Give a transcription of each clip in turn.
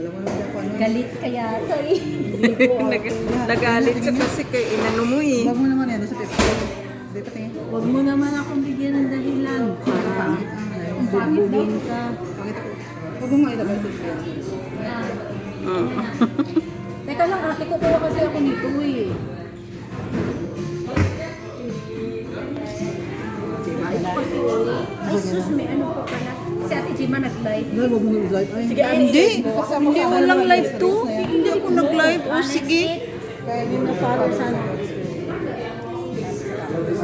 Alam mo naman kung ano. Galit kaya ito eh. Nagalit ka kasi kay inano mo eh. Huwag mo naman yan, sa pepsi. Dito tingin. Huwag mo naman akong bigyan ng dahilan. Para bubugin ka. Pakita ko. Huwag mo nga ilagay sa pepsi. Teka lang ate, kukuha kasi ako nito eh. Ay sus, may ano pa pala. Si Ate Jima nag-live. Dahil huwag mo i-live. Ay, Sige, Hindi. Kasama Hindi ka, walang ano, live to. stress na yan. Hindi ako nag-live. O sige. Kaya yun na father sana.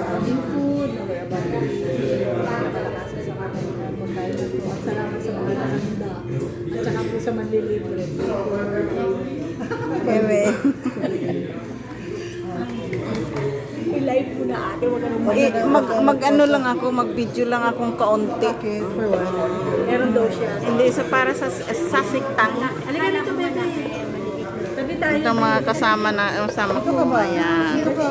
Aming food. Nakalakasan sa kanila pagkain na to. At salamat sa mga nakahanda. At saka po sa manlilibre. Bebe. I-live mo na ate, wag ka nang Mag ano lang ako, mag-video lang akong kaunti. Okay, for what? Meron daw siya. Hindi sa para sa siktang. Halika dito, bebe. Tabi tayo. Ito mga kasama ko. Ayan. Dito ka.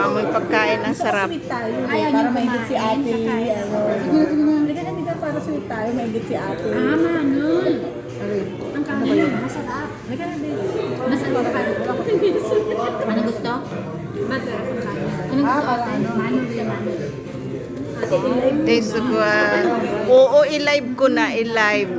May pagkain ang sarap. Sweet tayo. Para maigit si ate. Ano. Sige na, sige na. Halika na dito para sweet tayo, maigit si ate. Alin? Ang kanya, masarap. Halika na dito. Masarap ka. Ano gusto? Masarap ang kanya. Ano gusto ate? Mano siya, mano. Taste ko. Oo, i-live ko na, i-live.